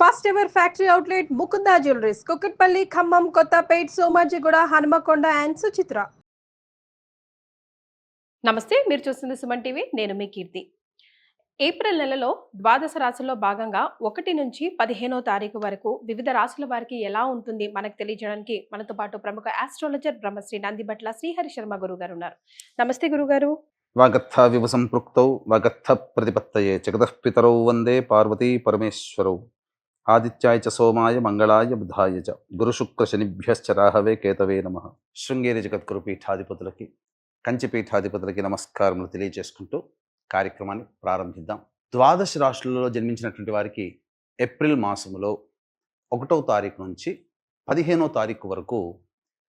First ever factory outlet Mukunda jewelleries Kukatpally, Khammam, Kothapet, Somajiguda, Hanamkonda and Suchitra. నమస్తే, మీరు చూస్తుంది సుమన్ టీవీ. నేను మీ కీర్తి. ఏప్రిల్ నెలలో ద్వాదశ రాశుల్లో భాగంగా 1 నుంచి 15వ తారీఖు వరకు వివిధ రాశుల వారికి ఎలా ఉంటుంది మనకు తెలియజేయడానికి మనతో పాటు ప్రముఖ ఆస్ట్రాలజర్ బ్రహ్మశ్రీ నందిబట్ల శ్రీహరి శర్మ గురువు గారు ఉన్నారు. నమస్తే గురుగారు. వాగర్థ వివ సంపృక్తౌ వాగర్థ ప్రతిపత్తయే జగతః పితరౌ వందే పార్వతీ పరమేశ్వరౌ ఆదిత్యాయ చ సోమాయ మంగళాయ బుధాయ చ గురుశుక్ర శనిభ్యశ్చ రాహవే కేతవే నమః. శృంగేరి జగద్గురు పీఠాధిపతులకి, కంచి పీఠాధిపతులకి నమస్కారములు తెలియజేసుకుంటూ కార్యక్రమాన్ని ప్రారంభిద్దాం. ద్వాదశ రాశులలో జన్మించినటువంటి వారికి ఏప్రిల్ మాసములో 1వ తారీఖు నుంచి 15వ తారీఖు వరకు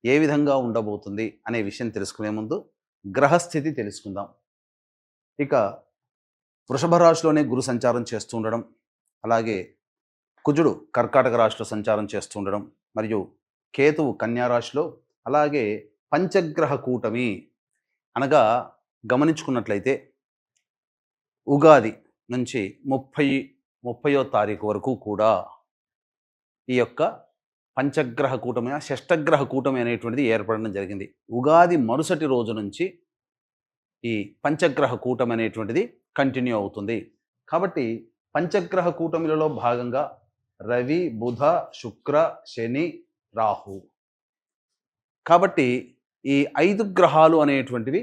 ఏ విధంగా ఉండబోతుంది అనే విషయం తెలుసుకునే ముందు గ్రహస్థితి తెలుసుకుందాం. ఇక వృషభ రాశిలోనే గురు సంచారం చేస్తూ ఉండడం, అలాగే కుజుడు కర్కాటక రాశిలో సంచారం చేస్తూ ఉండడం, మరియు కేతువు కన్యా రాశిలో, అలాగే పంచగ్రహ కూటమి అనగా గమనించుకున్నట్లయితే ఉగాది నుంచి 30వ తారీఖు వరకు కూడా ఈ యొక్క పంచగ్రహ కూటమి, షష్టగ్రహ కూటమి అనేటువంటిది ఏర్పడడం జరిగింది. ఉగాది మరుసటి రోజు నుంచి ఈ పంచగ్రహ కూటమి అనేటువంటిది కంటిన్యూ అవుతుంది. కాబట్టి పంచగ్రహ కూటమిలలో భాగంగా రవి, బుధ, శుక్ర, శని, రాహు. కాబట్టి ఈ 5 గ్రహాలు అనేటువంటివి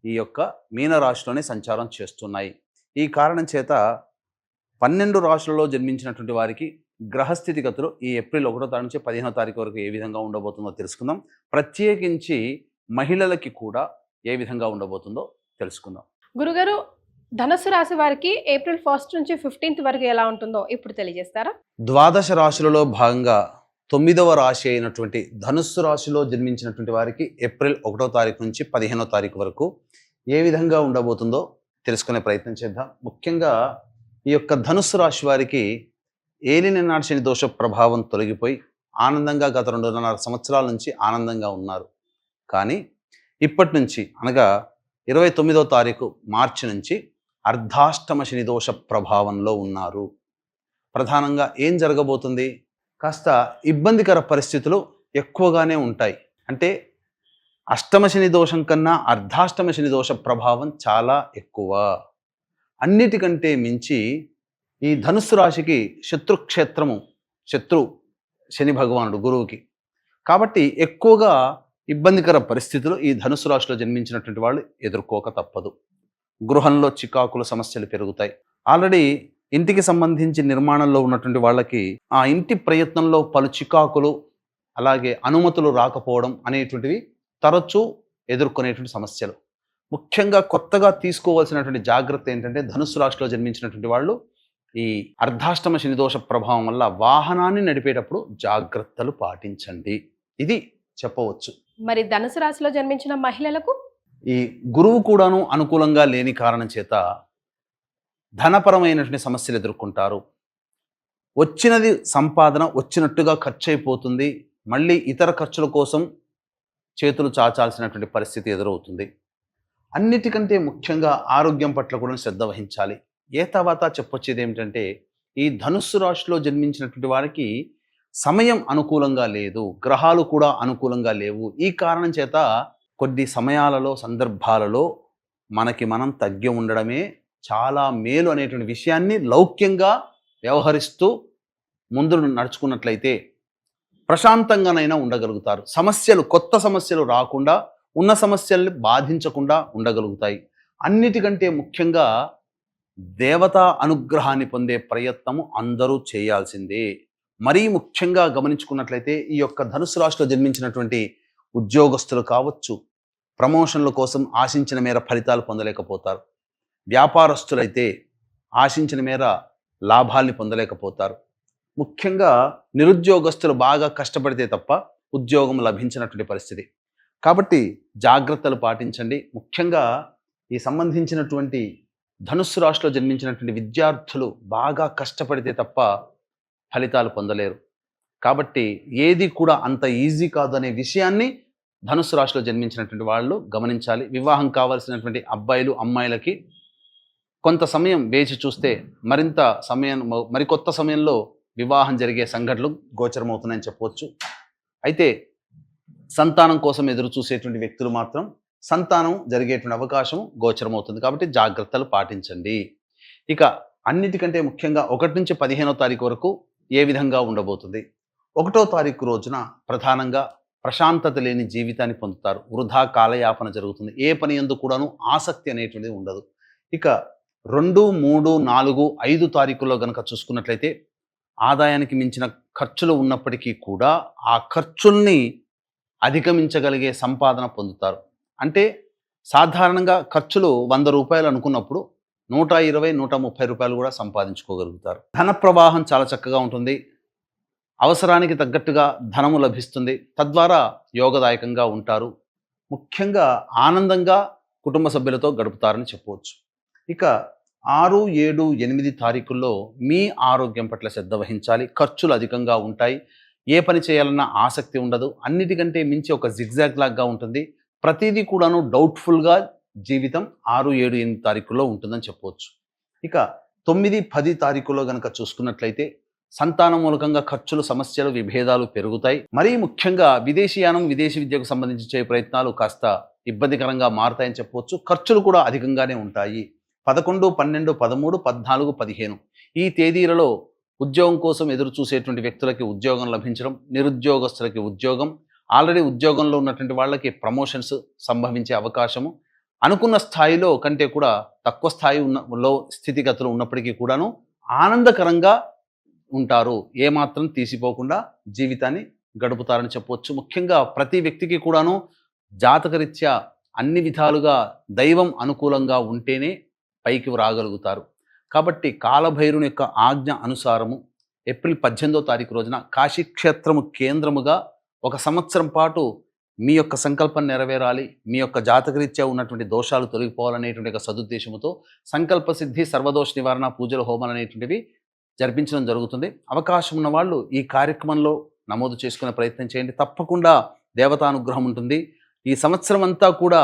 ఈ యొక్క మీనరాశిలోనే సంచారం చేస్తున్నాయి. ఈ కారణం చేత 12 రాశులలో జన్మించినటువంటి వారికి గ్రహస్థితిగతులు ఈ ఏప్రిల్ 1వ తారీఖు నుంచి 15వ తారీఖు వరకు ఏ విధంగా ఉండబోతుందో తెలుసుకుందాం. ప్రత్యేకించి మహిళలకి కూడా ఏ విధంగా ఉండబోతుందో తెలుసుకుందాం. గురుగారు, ధనుసు రాశి వారికి ఏప్రిల్ 1 నుంచి 15th వరకు ఎలా ఉంటుందో ఇప్పుడు తెలియజేస్తారా? ద్వాదశ రాశులలో భాగంగా 9వ రాశి అయినటువంటి ధనుస్సు రాశిలో జన్మించినటువంటి వారికి ఏప్రిల్ 1వ తారీఖు నుంచి 15వ తారీఖు వరకు ఏ విధంగా ఉండబోతుందో తెలుసుకునే ప్రయత్నం చేద్దాం. ముఖ్యంగా ఈ యొక్క ధనుస్సు రాశి వారికి ఏలినాటి శని దోష ప్రభావం తొలగిపోయి ఆనందంగా గత 2.5 సంవత్సరాల నుంచి ఆనందంగా ఉన్నారు. కానీ ఇప్పటి నుంచి అనగా 29వ తారీఖు మార్చి నుంచి అర్ధాష్టమ శని దోష ప్రభావంలో ఉన్నారు. ప్రధానంగా ఏం జరగబోతుంది? కాస్త ఇబ్బందికర పరిస్థితులు ఎక్కువగానే ఉంటాయి. అంటే అష్టమ శని దోషం కన్నా అర్ధాష్టమ శని దోష ప్రభావం చాలా ఎక్కువ. అన్నిటికంటే మించి ఈ ధనుస్సు రాశికి శత్రుక్షేత్రము, శత్రు శని భగవానుడు గురువుకి. కాబట్టి ఎక్కువగా ఇబ్బందికర పరిస్థితులు ఈ ధనుస్సు రాశిలో జన్మించినటువంటి వాళ్ళు ఎదుర్కోక తప్పదు. గృహంలో చికాకులు, సమస్యలు పెరుగుతాయి. ఆల్రెడీ ఇంటికి సంబంధించి నిర్మాణంలో ఉన్నటువంటి వాళ్ళకి ఆ ఇంటి ప్రయత్నంలో పలు చికాకులు, అలాగే అనుమతులు రాకపోవడం అనేటువంటివి తరచూ ఎదుర్కొనేటువంటి సమస్యలు. ముఖ్యంగా కొత్తగా తీసుకోవాల్సినటువంటి జాగ్రత్త ఏంటంటే ధనుస్సు రాశిలో జన్మించినటువంటి వాళ్ళు ఈ అర్ధాష్టమ శని దోష ప్రభావం వల్ల వాహనాన్ని నడిపేటప్పుడు జాగ్రత్తలు పాటించండి. ఇది చెప్పవచ్చు. మరి ధనుసు రాశిలో జన్మించిన మహిళలకు ఈ గురువు కూడాను అనుకూలంగా లేని కారణం చేత ధనపరమైనటువంటి సమస్యలు ఎదుర్కొంటారు. వచ్చినది సంపాదన వచ్చినట్టుగా ఖర్చు అయిపోతుంది. మళ్ళీ ఇతర ఖర్చుల కోసం చేతులు చాచాల్సినటువంటి పరిస్థితి ఎదురవుతుంది. అన్నిటికంటే ముఖ్యంగా ఆరోగ్యం పట్ల కూడా శ్రద్ధ వహించాలి. ఏ తర్వాత చెప్పొచ్చేది ఏమిటంటే ఈ ధనుస్సు రాశిలో జన్మించినటువంటి వారికి సమయం అనుకూలంగా లేదు, గ్రహాలు కూడా అనుకూలంగా లేవు. ఈ కారణం చేత కొద్ది సమయాలలో, సందర్భాలలో మనకి మనం తగ్గి ఉండడమే చాలా మేలు అనేటువంటి విషయాన్ని లౌక్యంగా వ్యవహరిస్తూ ముందు నడుచుకున్నట్లయితే ప్రశాంతంగానైనా ఉండగలుగుతారు. సమస్యలు, కొత్త సమస్యలు రాకుండా, ఉన్న సమస్యల్ని బాధించకుండా ఉండగలుగుతాయి. అన్నిటికంటే ముఖ్యంగా దేవతా అనుగ్రహాన్ని పొందే ప్రయత్నము అందరూ చేయాల్సిందే. మరీ ముఖ్యంగా గమనించుకున్నట్లయితే ఈ యొక్క ధనుసు రాశిలో జన్మించినటువంటి ఉద్యోగస్తులు కావచ్చు, ప్రమోషన్ల కోసం ఆశించిన మేర ఫలితాలు పొందలేకపోతారు. వ్యాపారస్తులైతే ఆశించిన మేర లాభాల్ని పొందలేకపోతారు. ముఖ్యంగా నిరుద్యోగస్తులు బాగా కష్టపడితే తప్ప ఉద్యోగం లభించినటువంటి పరిస్థితి. కాబట్టి జాగ్రత్తలు పాటించండి. ముఖ్యంగా ఈ సంబంధించినటువంటి ధనుస్సు రాశిలో జన్మించినటువంటి విద్యార్థులు బాగా కష్టపడితే తప్ప ఫలితాలు పొందలేరు. కాబట్టి ఏది కూడా అంత ఈజీ కాదు అనే విషయాన్ని ధనుస్సు రాశిలో జన్మించినటువంటి వాళ్ళు గమనించాలి. వివాహం కావాల్సినటువంటి అబ్బాయిలు, అమ్మాయిలకి కొంత సమయం వేచి చూస్తే మరికొత్త సమయంలో వివాహం జరిగే సంఘటనలు గోచరమవుతున్నాయని చెప్పవచ్చు. అయితే సంతానం కోసం ఎదురు చూసేటువంటి వ్యక్తులు మాత్రం సంతానం జరిగేటువంటి అవకాశం గోచరమవుతుంది. కాబట్టి జాగ్రత్తలు పాటించండి. ఇక అన్నిటికంటే ముఖ్యంగా 1 నుంచి 15వ తారీఖు వరకు ఏ విధంగా ఉండబోతుంది? 1వ తారీఖు రోజున ప్రధానంగా ప్రశాంతత లేని జీవితాన్ని పొందుతారు. వృధా కాలయాపన జరుగుతుంది. ఏ పని యందు కూడాను ఆసక్తి అనేటువంటిది ఉండదు. ఇక 2, 3, 4, 5 తారీఖుల్లో గనక చూసుకున్నట్లయితే ఆదాయానికి మించిన ఖర్చులు ఉన్నప్పటికీ కూడా ఆ ఖర్చుల్ని అధిగమించగలిగే సంపాదన పొందుతారు. అంటే సాధారణంగా ఖర్చులు 100 రూపాయలు అనుకున్నప్పుడు 120, 130 రూపాయలు కూడా సంపాదించుకోగలుగుతారు. ధన ప్రవాహం చాలా చక్కగా ఉంటుంది. అవసరానికి తగ్గట్టుగా ధనము లభిస్తుంది. తద్వారా యోగదాయకంగా ఉంటారు. ముఖ్యంగా ఆనందంగా కుటుంబ సభ్యులతో గడుపుతారని చెప్పవచ్చు. ఇక 6, 7, 8 తారీఖుల్లో మీ ఆరోగ్యం పట్ల శ్రద్ధ వహించాలి. ఖర్చులు అధికంగా ఉంటాయి. ఏ పని చేయాలన్నా ఆసక్తి ఉండదు. అన్నిటికంటే మించి ఒక జిగ్జాగ్ లాగా ఉంటుంది. ప్రతిదీ కూడాను డౌట్ఫుల్గా జీవితం 6, 7, 8 తారీఖుల్లో ఉంటుందని చెప్పవచ్చు. ఇక 9, 10 తారీఖుల్లో కనుక చూసుకున్నట్లయితే సంతానం మూలకంగా ఖర్చులు, సమస్యలు, విభేదాలు పెరుగుతాయి. మరీ ముఖ్యంగా విదేశీయానం, విదేశీ విద్యకు సంబంధించి చేసే ప్రయత్నాలు కాస్త ఇబ్బందికరంగా మారుతాయని చెప్పవచ్చు. ఖర్చులు కూడా అధికంగానే ఉంటాయి. 11, 12, 13, 14, 15 ఈ తేదీలలో ఉద్యోగం కోసం ఎదురు చూసేటువంటి వ్యక్తులకి ఉద్యోగం లభించడం, నిరుద్యోగస్తులకి ఉద్యోగం, ఆల్రెడీ ఉద్యోగంలో ఉన్నటువంటి వాళ్ళకి ప్రమోషన్స్ సంభవించే అవకాశము, అనుకున్న స్థాయిలో కంటే కూడా తక్కువ స్థాయి స్థితిగతులు ఉన్నప్పటికీ కూడాను ఆనందకరంగా ఉంటారు. ఏమాత్రం తీసిపోకుండా జీవితాన్ని గడుపుతారని చెప్పవచ్చు. ముఖ్యంగా ప్రతి వ్యక్తికి కూడాను జాతకరీత్యా అన్ని విధాలుగా దైవం అనుకూలంగా ఉంటేనే పైకి రాగలుగుతారు. కాబట్టి కాలభైరుని యొక్క ఆజ్ఞ అనుసారము ఏప్రిల్ 18వ తారీఖు రోజున కాశీక్షేత్రము కేంద్రముగా 1 సంవత్సరం పాటు మీ యొక్క సంకల్పం నెరవేరాలి, మీ యొక్క జాతకరీత్యా ఉన్నటువంటి దోషాలు తొలగిపోవాలనేటువంటి ఒక సదుద్దేశంతో సంకల్ప సిద్ధి, సర్వదోష నివారణ పూజలు, హోమాలు అనేటువంటివి జరిపించడం జరుగుతుంది. అవకాశం ఉన్న వాళ్ళు ఈ కార్యక్రమంలో నమోదు చేసుకునే ప్రయత్నం చేయండి. తప్పకుండా దేవతానుగ్రహం ఉంటుంది. ఈ సంవత్సరం అంతా కూడా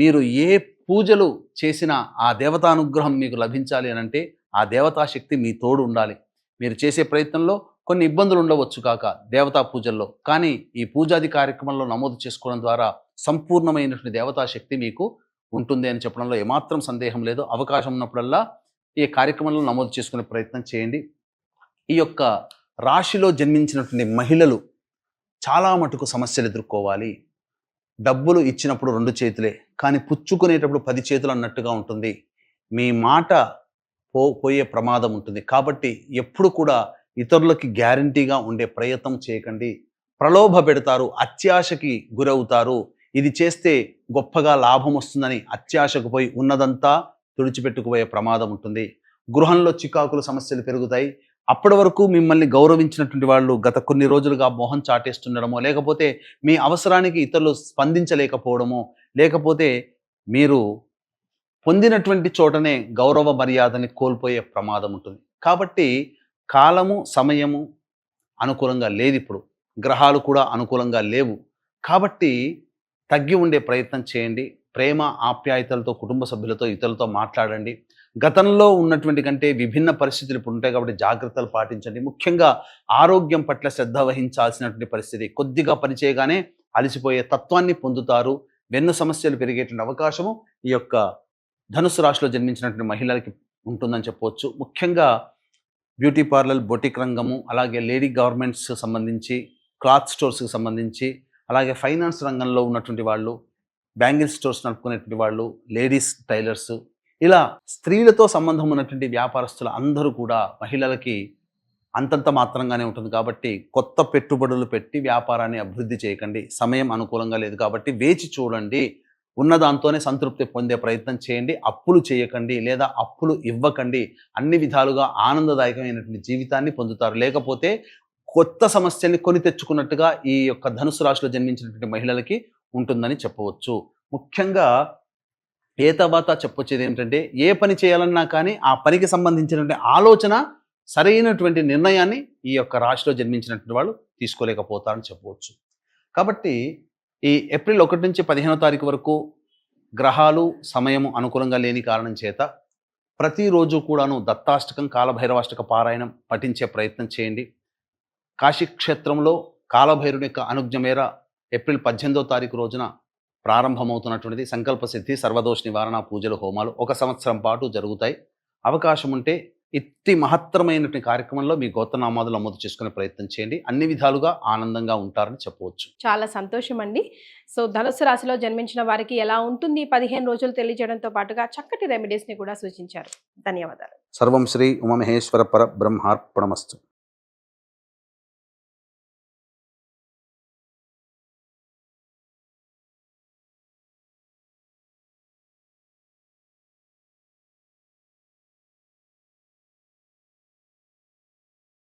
మీరు ఏ పూజలు చేసినా ఆ దేవతానుగ్రహం మీకు లభించాలి అనంటే ఆ దేవతాశక్తి మీ తోడు ఉండాలి. మీరు చేసే ప్రయత్నంలో కొన్ని ఇబ్బందులు ఉండవచ్చు కాక దేవతా పూజల్లో, కానీ ఈ పూజాది కార్యక్రమంలో నమోదు చేసుకోవడం ద్వారా సంపూర్ణమైనటువంటి దేవతాశక్తి మీకు ఉంటుంది అని చెప్పడంలో ఏమాత్రం సందేహం లేదు. అవకాశం ఉన్నప్పుడల్లా ఈ కార్యక్రమంలో నమోదు చేసుకునే ప్రయత్నం చేయండి. ఈ యొక్క రాశిలో జన్మించినటువంటి మహిళలు చాలా మటుకు సమస్యలు ఎదుర్కోవాలి. డబ్బులు ఇచ్చినప్పుడు 2 చేతులే, కానీ పుచ్చుకునేటప్పుడు 10 చేతులు అన్నట్టుగా ఉంటుంది. మీ మాట పోయే ప్రమాదం ఉంటుంది. కాబట్టి ఎప్పుడు కూడా ఇతరులకి గ్యారంటీగా ఉండే ప్రయత్నం చేయకండి. ప్రలోభ పెడతారు, అత్యాశకి గురవుతారు. ఇది చేస్తే గొప్పగా లాభం వస్తుందని అత్యాశకు పోయి ఉన్నదంతా తుడిచిపెట్టుకుపోయే ప్రమాదం ఉంటుంది. గృహంలో చికాకులు, సమస్యలు పెరుగుతాయి. అప్పటి వరకు మిమ్మల్ని గౌరవించినటువంటి వాళ్ళు గత కొన్ని రోజులుగా మొహం చాటేస్తుండడమో, లేకపోతే మీ అవసరానికి ఇతరులు స్పందించలేకపోవడమో, లేకపోతే మీరు పొందినటువంటి చోటనే గౌరవ మర్యాదని కోల్పోయే ప్రమాదం ఉంటుంది. కాబట్టి కాలము, సమయము అనుకూలంగా లేదు. ఇప్పుడు గ్రహాలు కూడా అనుకూలంగా లేవు. కాబట్టి తగ్గి ఉండే ప్రయత్నం చేయండి. ప్రేమ, ఆప్యాయతలతో కుటుంబ సభ్యులతో, ఇతరులతో మాట్లాడండి. గతంలో ఉన్నటువంటి కంటే విభిన్న పరిస్థితులు ఇప్పుడు ఉంటాయి కాబట్టి జాగ్రత్తలు పాటించండి. ముఖ్యంగా ఆరోగ్యం పట్ల శ్రద్ధ వహించాల్సినటువంటి పరిస్థితి. కొద్దిగా పనిచేయగానే అలసిపోయే తత్వాన్ని పొందుతారు. వెన్ను సమస్యలు పెరిగేటువంటి అవకాశము ఈ యొక్క ధనుసు రాశిలో జన్మించినటువంటి మహిళలకి ఉంటుందని చెప్పవచ్చు. ముఖ్యంగా బ్యూటీ పార్లర్, బొటిక్ రంగము, అలాగే లేడీ గవర్నమెంట్స్ సంబంధించి, క్లాత్ స్టోర్స్కి సంబంధించి, అలాగే ఫైనాన్స్ రంగంలో ఉన్నటువంటి వాళ్ళు, బ్యాంగిల్ స్టోర్స్ నడుపుకునేటువంటి వాళ్ళు, లేడీస్ టైలర్స్, ఇలా స్త్రీలతో సంబంధం ఉన్నటువంటి వ్యాపారస్తులు అందరూ కూడా మహిళలకి అంతంత మాత్రంగానే ఉంటుంది. కాబట్టి కొత్త పెట్టుబడులు పెట్టి వ్యాపారాన్ని అభివృద్ధి చేయకండి. సమయం అనుకూలంగా లేదు కాబట్టి వేచి చూడండి. ఉన్నదాంతోనే సంతృప్తి పొందే ప్రయత్నం చేయండి. అప్పులు చేయకండి, లేదా అప్పులు ఇవ్వకండి. అన్ని విధాలుగా ఆనందదాయకమైనటువంటి జీవితాన్ని పొందుతారు. లేకపోతే కొత్త సమస్యల్ని కొని తెచ్చుకున్నట్టుగా ఈ యొక్క ధనుసు రాశిలో జన్మించినటువంటి మహిళలకి ఉంటుందని చెప్పవచ్చు. ముఖ్యంగా తర్వాత చెప్పొచ్చేది ఏంటంటే, ఏ పని చేయాలన్నా కానీ ఆ పనికి సంబంధించినటువంటి ఆలోచన, సరైనటువంటి నిర్ణయాన్ని ఈ యొక్క రాశిలో జన్మించినటువంటి వాళ్ళు తీసుకోలేకపోతారని చెప్పవచ్చు. కాబట్టి ఈ ఏప్రిల్ 1 నుంచి 15వ తారీఖు వరకు గ్రహాలు, సమయము అనుకూలంగా లేని కారణం చేత ప్రతిరోజు కూడాను దత్తాష్టకం కాలభైరవాష్టక పారాయణం పఠించే ప్రయత్నం చేయండి. కాశీ క్షేత్రంలో కాలభైరుని యొక్క అనుజ్ఞ మేర ఏప్రిల్ 18వ తారీఖు రోజున ప్రారంభమవుతున్నటువంటిది సంకల్ప సిద్ధి సర్వదోష నివారణ పూజలు హోమాలు 1 సంవత్సరం పాటు జరుగుతాయి. అవకాశం ఉంటే ఇట్టి మహత్తరమైనటువంటి కార్యక్రమంలో మీ గోత్రనామాదులు నమోదు చేసుకునే ప్రయత్నం చేయండి. అన్ని విధాలుగా ఆనందంగా ఉంటారని చెప్పవచ్చు. చాలా సంతోషం అండి. సో ధనుస్సు రాశిలో జన్మించిన వారికి ఎలా ఉంటుంది 15 రోజులు తెలియజేయడంతో పాటుగా చక్కటి రెమెడీస్ని కూడా సూచించారు. ధన్యవాదాలు. సర్వం శ్రీ ఉమామహేశ్వర పర బ్రహ్మార్పణమస్తు.